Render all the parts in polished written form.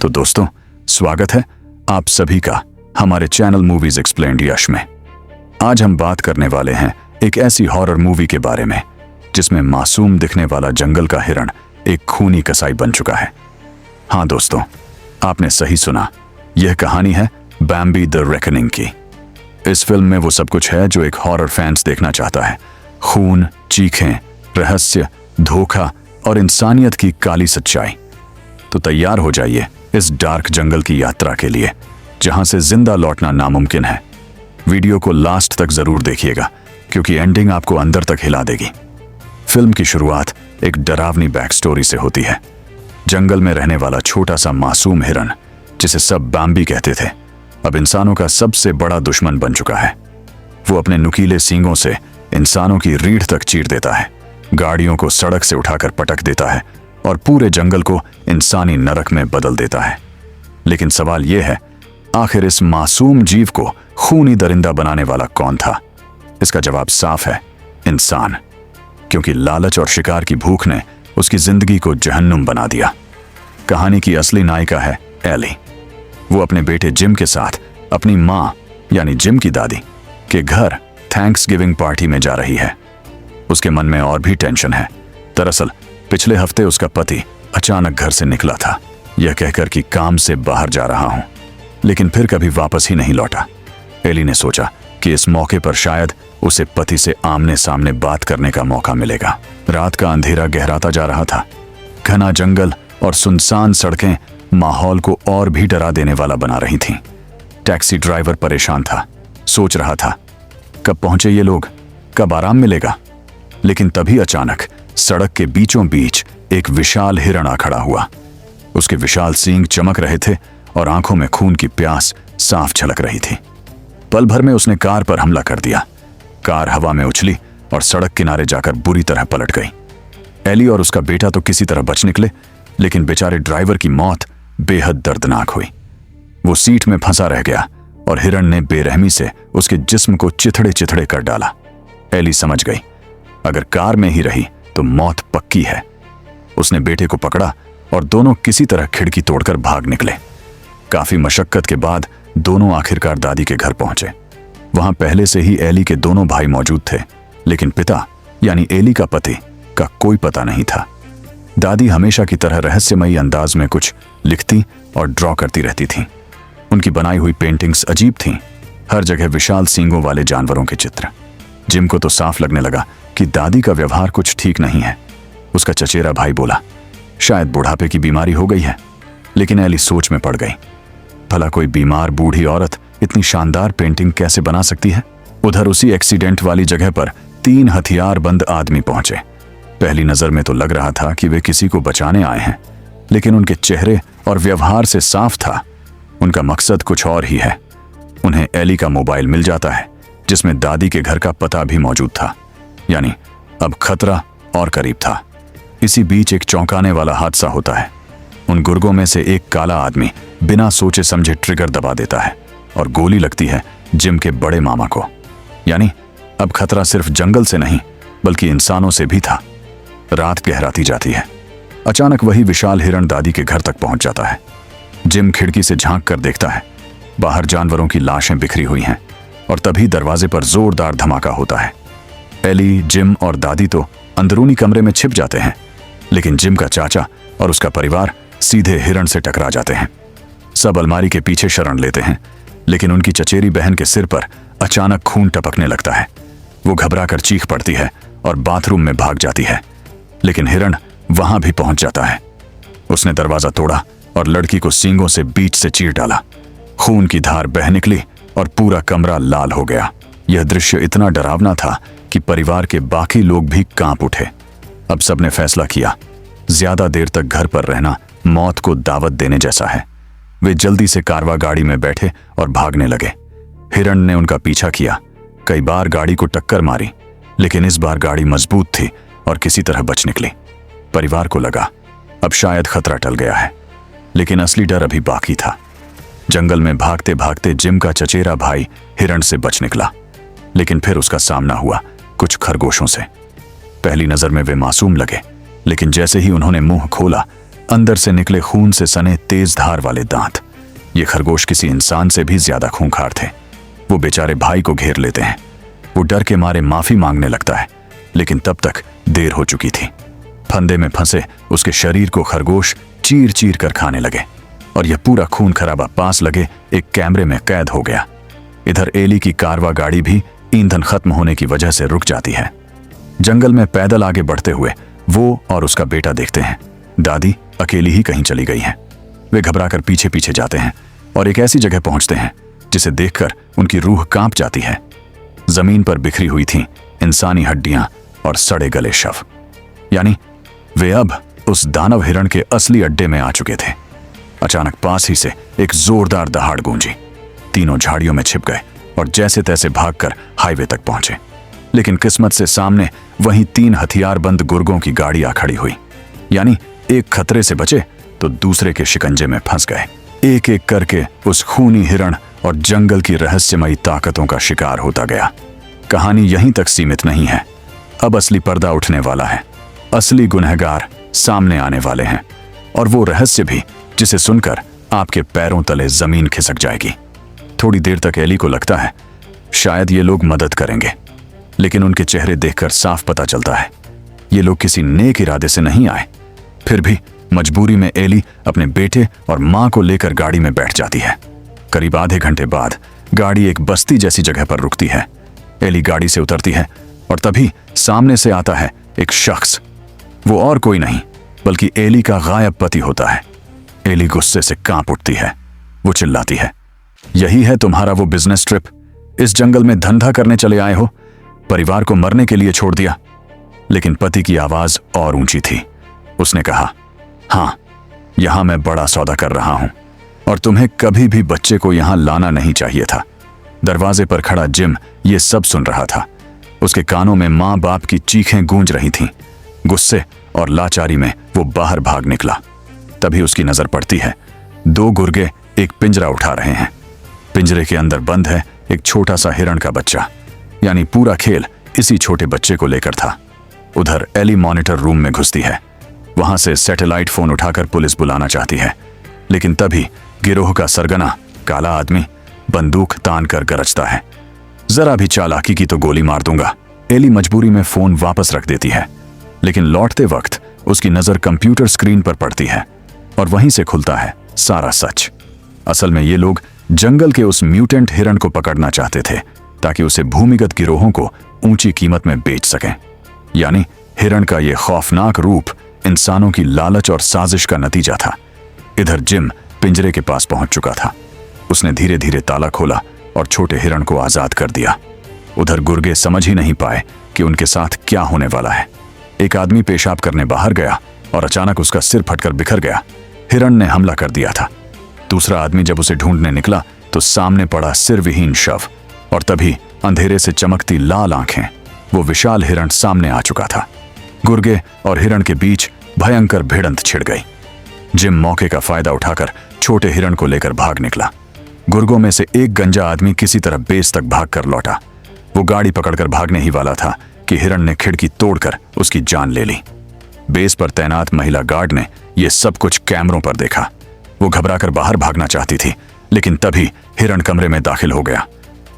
तो दोस्तों, स्वागत है आप सभी का हमारे चैनल मूवीज एक्सप्लेन्ड यश में। आज हम बात करने वाले हैं एक ऐसी हॉरर मूवी के बारे में जिसमें मासूम दिखने वाला जंगल का हिरण एक खूनी कसाई बन चुका है। हाँ दोस्तों, आपने सही सुना, यह कहानी है बैम्बी द रेकनिंग की। इस फिल्म में वो सब कुछ है जो एक हॉरर फैंस देखना चाहता है। खून, चीखें, रहस्य, धोखा और इंसानियत की काली सच्चाई। तो तैयार हो जाइए इस डार्क जंगल की यात्रा के लिए जहां से जिंदा लौटना नामुमकिन है। वीडियो को लास्ट तक जरूर देखिएगा क्योंकि एंडिंग आपको अंदर तक हिला देगी। फिल्म की शुरुआत एक डरावनी बैक स्टोरी से होती है। जंगल में रहने वाला छोटा सा मासूम हिरण, जिसे सब बैम्बी कहते थे, अब इंसानों का सबसे बड़ा दुश्मन बन चुका है। वो अपने नुकीले सींगों से इंसानों की रीढ़ तक चीर देता है, गाड़ियों को सड़क से उठाकर पटक देता है और पूरे जंगल को इंसानी नरक में बदल देता है। लेकिन सवाल यह है, आखिर इस मासूम जीव को खूनी दरिंदा बनाने वाला कौन था? इसका जवाब साफ है, इंसान। क्योंकि लालच और शिकार की भूख ने उसकी जिंदगी को जहन्नुम बना दिया। कहानी की असली नायिका है एली। वो अपने बेटे जिम के साथ अपनी माँ यानी जिम की दादी के घर थैंक्सगिविंग पार्टी में जा रही है। उसके मन में और भी टेंशन है। दरअसल पिछले हफ्ते उसका पति अचानक घर से निकला था, यह कहकर कि काम से बाहर जा रहा हूं, लेकिन फिर कभी वापस ही नहीं लौटा। एली ने सोचा कि इस मौके पर शायद उसे पति से आमने सामने बात करने का मौका मिलेगा। रात का अंधेरा गहराता जा रहा था। घना जंगल और सुनसान सड़कें माहौल को और भी डरा देने वाला बना रही थीं। टैक्सी ड्राइवर परेशान था, सोच रहा था कब पहुंचे ये लोग, कब आराम मिलेगा। लेकिन तभी अचानक सड़क के बीचों बीच एक विशाल हिरण आ खड़ा हुआ। उसके विशाल सींग चमक रहे थे और आंखों में खून की प्यास साफ झलक रही थी। पल भर में उसने कार पर हमला कर दिया। कार हवा में उछली और सड़क किनारे जाकर बुरी तरह पलट गई। एली और उसका बेटा तो किसी तरह बच निकले, लेकिन बेचारे ड्राइवर की मौत बेहद दर्दनाक हुई। वो सीट में फंसा रह गया और हिरण ने बेरहमी से उसके जिस्म को चिथड़े चिथड़े कर डाला। एली समझ गई, अगर कार में ही रही तो मौत पक्की है। उसने बेटे को पकड़ा और दोनों किसी तरह खिड़की तोड़कर भाग निकले। काफी मशक्कत के बाद दोनों आखिरकार दादी के घर पहुंचे। वहां पहले से ही एली के दोनों भाई मौजूद थे, लेकिन पिता यानी एली का पति का कोई पता नहीं था। दादी हमेशा की तरह रहस्यमयी अंदाज में कुछ लिखती और ड्रॉ करती रहती थीं। उनकी बनाई हुई पेंटिंग्स अजीब थीं, हर जगह विशाल सींगों वाले जानवरों के चित्र। जिम को तो साफ लगने लगा कि दादी का व्यवहार कुछ ठीक नहीं है। उसका चचेरा भाई बोला, शायद बुढ़ापे की बीमारी हो गई है। लेकिन एली सोच में पड़ गई, भला कोई बीमार बूढ़ी औरत इतनी शानदार पेंटिंग कैसे बना सकती है? उधर उसी एक्सीडेंट वाली जगह पर 3 हथियारबंद आदमी पहुंचे। पहली नजर में तो लग रहा था कि वे किसी को बचाने आए हैं, लेकिन उनके चेहरे और व्यवहार से साफ था उनका मकसद कुछ और ही है। उन्हें एली का मोबाइल मिल जाता है जिसमें दादी के घर का पता भी मौजूद था, यानी अब खतरा और करीब था। इसी बीच एक चौंकाने वाला हादसा होता है। उन गुर्गों में से एक काला आदमी बिना सोचे समझे ट्रिगर दबा देता है और गोली लगती है जिम के बड़े मामा को। यानी अब खतरा सिर्फ जंगल से नहीं बल्कि इंसानों से भी था। रात गहराती जाती है। अचानक वही विशाल हिरण दादी के घर तक पहुंच जाता है। जिम खिड़की से झांक कर देखता है, बाहर जानवरों की लाशें बिखरी हुई हैं और तभी दरवाजे पर जोरदार धमाका होता है। एली, जिम और दादी तो अंदरूनी कमरे में छिप जाते हैं, लेकिन जिम का चाचा और उसका परिवार सीधे हिरण से टकरा जाते हैं। सब अलमारी के पीछे शरण लेते हैं, लेकिन उनकी चचेरी बहन के सिर पर अचानक खून टपकने लगता है। वो घबराकर चीख पड़ती है और बाथरूम में भाग जाती है, लेकिन हिरण वहां भी पहुंच जाता है। उसने दरवाजा तोड़ा और लड़की को सींगों से बीच से चीर डाला। खून की धार बह निकली और पूरा कमरा लाल हो गया। यह दृश्य इतना डरावना था कि परिवार के बाकी लोग भी कांप उठे। अब सबने फैसला किया, ज्यादा देर तक घर पर रहना मौत को दावत देने जैसा है। वे जल्दी से कारवा गाड़ी में बैठे और भागने लगे। हिरण ने उनका पीछा किया, कई बार गाड़ी को टक्कर मारी, लेकिन इस बार गाड़ी मजबूत थी और किसी तरह बच निकली। परिवार को लगा अब शायद खतरा टल गया है, लेकिन असली डर अभी बाकी था। जंगल में भागते भागते जिम का चचेरा भाई हिरण से बच निकला, लेकिन फिर उसका सामना हुआ कुछ खरगोशों से। पहली नजर में वे मासूम लगे, लेकिन जैसे ही उन्होंने मुंह खोला अंदर से निकले खून से सने तेज धार वाले दांत। ये खरगोश किसी इंसान से भी ज्यादा खूंखार थे। वो बेचारे भाई को घेर लेते हैं। वो डर के मारे माफी मांगने लगता है, लेकिन तब तक देर हो चुकी थी। फंदे में फंसे उसके शरीर को खरगोश चीर चीर कर खाने लगे और यह पूरा खून खराबा पास लगे एक कैमरे में कैद हो गया। इधर एली की कारवा गाड़ी भी ईंधन खत्म होने की वजह से रुक जाती है। जंगल में पैदल आगे बढ़ते हुए वो और उसका बेटा देखते हैं दादी अकेली ही कहीं चली गई हैं। वे घबराकर पीछे पीछे जाते हैं और एक ऐसी जगह पहुंचते हैं जिसे देखकर उनकी रूह कांप जाती है। जमीन पर बिखरी हुई थीं इंसानी हड्डियां और सड़े गले शव, यानी वे अब उस दानव हिरण के असली अड्डे में आ चुके थे। अचानक पास ही से एक जोरदार दहाड़ गूंजी। तीनों झाड़ियों में छिप गए और जैसे तैसे भागकर हाईवे तक पहुंचे। लेकिन किस्मत से सामने वहीं 3 हथियारबंद गुर्गों की गाड़ियां खड़ी हुई, यानी एक खतरे से बचे तो दूसरे के शिकंजे में फंस गए। एक एक करके उस खूनी हिरण और जंगल की रहस्यमयी ताकतों का शिकार होता गया। कहानी यहीं तक सीमित नहीं है, अब असली पर्दा उठने वाला है। असली गुनहगार सामने आने वाले हैं और वो रहस्य भी जिसे सुनकर आपके पैरों तले जमीन खिसक जाएगी। थोड़ी देर तक एली को लगता है शायद ये लोग मदद करेंगे, लेकिन उनके चेहरे देखकर साफ पता चलता है ये लोग किसी नेक इरादे से नहीं आए। फिर भी मजबूरी में एली अपने बेटे और मां को लेकर गाड़ी में बैठ जाती है। करीब आधे घंटे बाद गाड़ी एक बस्ती जैसी जगह पर रुकती है। एली गाड़ी से उतरती है और तभी सामने से आता है एक शख्स। वो और कोई नहीं बल्कि एली का गायब पति होता है। एली गुस्से से कांप उठती है। वो चिल्लाती है, यही है तुम्हारा वो बिजनेस ट्रिप? इस जंगल में धंधा करने चले आए हो? परिवार को मरने के लिए छोड़ दिया? लेकिन पति की आवाज और ऊंची थी। उसने कहा, हाँ, यहां मैं बड़ा सौदा कर रहा हूं और तुम्हें कभी भी बच्चे को यहां लाना नहीं चाहिए था। दरवाजे पर खड़ा जिम ये सब सुन रहा था। उसके कानों में मां बाप की चीखें गूंज रही थीं। गुस्से और लाचारी में वो बाहर भाग निकला। तभी उसकी नजर पड़ती है 2 गुर्गे एक पिंजरा उठा रहे हैं। पिंजरे के अंदर बंद है एक छोटा सा हिरण का बच्चा, यानी पूरा खेल इसी छोटे बच्चे को लेकर था। उधर एली मॉनिटर रूम में घुसती है। वहां से सैटेलाइट फोन उठाकर पुलिस बुलाना चाहती है, लेकिन तभी गिरोह का सरगना काला आदमी बंदूक तान कर गरजता है, जरा भी चालाकी की तो गोली मार दूंगा। एली मजबूरी में फोन वापस रख देती है, लेकिन लौटते वक्त उसकी नजर कंप्यूटर स्क्रीन पर पड़ती है और वहीं से खुलता है सारा सच। असल में ये लोग जंगल के उस म्यूटेंट हिरण को पकड़ना चाहते थे ताकि उसे भूमिगत गिरोहों को ऊंची कीमत में बेच सकें। यानी हिरण का ये खौफनाक रूप इंसानों की लालच और साजिश का नतीजा था। इधर जिम पिंजरे के पास पहुंच चुका था। उसने धीरे धीरे ताला खोला और छोटे हिरण को आजाद कर दिया। उधर गुर्गे समझ ही नहीं पाए कि उनके साथ क्या होने वाला है। एक आदमी पेशाब करने बाहर गया और अचानक उसका सिर फटकर बिखर गया। हिरण ने हमला कर दिया था। दूसरा आदमी जब उसे ढूंढने निकला तो सामने पड़ा सिर विहीन शव, और तभी अंधेरे से चमकती लाल आंखें, वो विशाल हिरण सामने आ चुका था। गुर्गे और हिरण के बीच भयंकर भिड़ंत छिड़ गई। जिम मौके का फायदा उठाकर छोटे हिरण को लेकर भाग निकला। गुर्गों में से एक गंजा आदमी किसी तरह बेस तक भागकर लौटा। वो गाड़ी पकड़कर भागने ही वाला था कि हिरण ने खिड़की तोड़कर उसकी जान ले ली। बेस पर तैनात महिला गार्ड ने यह सब कुछ कैमरों पर देखा। वो घबराकर बाहर भागना चाहती थी, लेकिन तभी हिरण कमरे में दाखिल हो गया।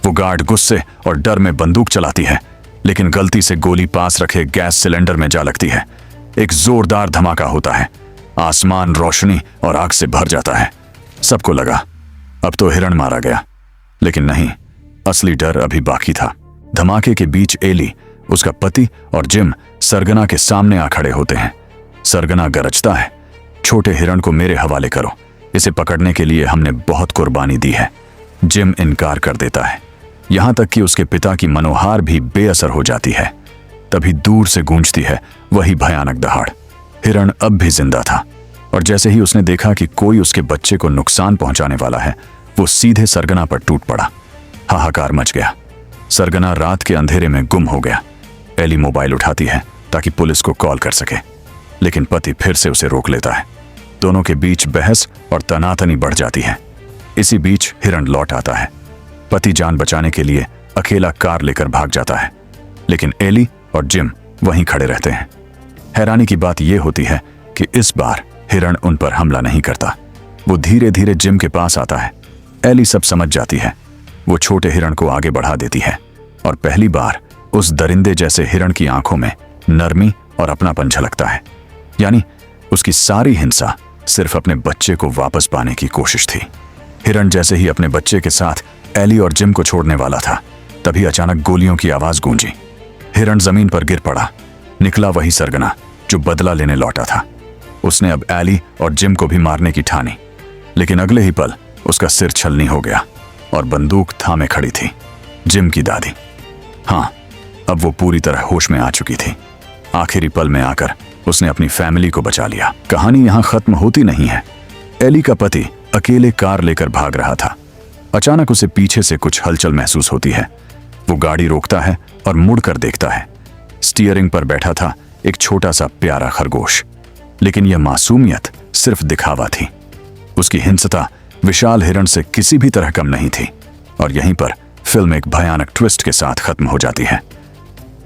वो गार्ड गुस्से और डर में बंदूक चलाती है, लेकिन गलती से गोली पास रखे गैस सिलेंडर में जा लगती है। एक जोरदार धमाका होता है। आसमान रोशनी और आग से भर जाता है। सबको लगा अब तो हिरण मारा गया, लेकिन नहीं, असली डर अभी बाकी था। धमाके के बीच एली, उसका पति और जिम सरगना के सामने आ खड़े होते हैं। सरगना गरजता है, छोटे हिरण को मेरे हवाले करो, इसे पकड़ने के लिए हमने बहुत कुर्बानी दी है। जिम इनकार कर देता है, यहां तक कि उसके पिता की मनोहार भी बेअसर हो जाती है। तभी दूर से गूंजती है वही भयानक दहाड़। हिरण अब भी जिंदा था और जैसे ही उसने देखा कि कोई उसके बच्चे को नुकसान पहुंचाने वाला है, वो सीधे सरगना पर टूट पड़ा। हाहाकार मच गया। सरगना रात के अंधेरे में गुम हो गया। एली मोबाइल उठाती है ताकि पुलिस को कॉल कर सके, लेकिन पति फिर से उसे रोक लेता है। दोनों के बीच बहस और तनातनी बढ़ जाती है। इसी बीच हिरण लौट आता है। पति जान बचाने के लिए अकेला कार लेकर भाग जाता है, लेकिन एली और जिम वहीं खड़े रहते हैं। हैरानी की बात यह होती है कि इस बार हिरण उन पर हमला नहीं करता। वो धीरे धीरे जिम के पास आता है। एली सब समझ जाती है। वो छोटे हिरण को आगे बढ़ा देती है और पहली बार उस दरिंदे जैसे हिरण की आंखों में नरमी और अपनापन झलकता है। यानी उसकी सारी हिंसा सिर्फ अपने बच्चे को वापस पाने की कोशिश थी। हिरण जैसे ही अपने बच्चे के साथ एली और जिम को छोड़ने वाला था, तभी अचानक गोलियों की आवाज गूंजी। हिरण जमीन पर गिर पड़ा। निकला वही सरगना जो बदला लेने लौटा था। उसने अब एली और जिम को भी मारने की ठानी, लेकिन अगले ही पल उसका सिर छलनी हो गया और बंदूक थामे खड़ी थी जिम की दादी। हाँ, अब वो पूरी तरह होश में आ चुकी थी। आखिरी पल में आकर उसने अपनी फैमिली को बचा लिया। कहानी यहाँ खत्म होती नहीं है। एली का पति अकेले कार लेकर भाग रहा था। अचानक उसे पीछे से कुछ हलचल महसूस होती है। वो गाड़ी रोकता है और मुड़कर देखता है। स्टीयरिंग पर बैठा था एक छोटा सा प्यारा खरगोश, लेकिन यह मासूमियत सिर्फ दिखावा थी। उसकी हिंसता विशाल हिरण से किसी भी तरह कम नहीं थी। और यहीं पर फिल्म एक भयानक ट्विस्ट के साथ खत्म हो जाती है।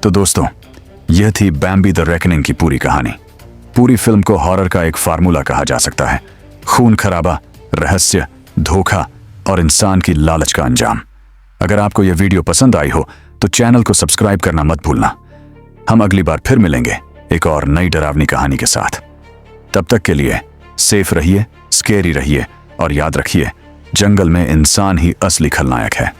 तो दोस्तों, यह थी बैम्बी द रेकनिंग की पूरी कहानी। पूरी फिल्म को हॉरर का एक फार्मूला कहा जा सकता है। खून खराबा, रहस्य, धोखा और इंसान की लालच का अंजाम। अगर आपको यह वीडियो पसंद आई हो तो चैनल को सब्सक्राइब करना मत भूलना। हम अगली बार फिर मिलेंगे एक और नई डरावनी कहानी के साथ। तब तक के लिए सेफ रहिए, स्केरी रहिए और याद रखिए, जंगल में इंसान ही असली खलनायक है।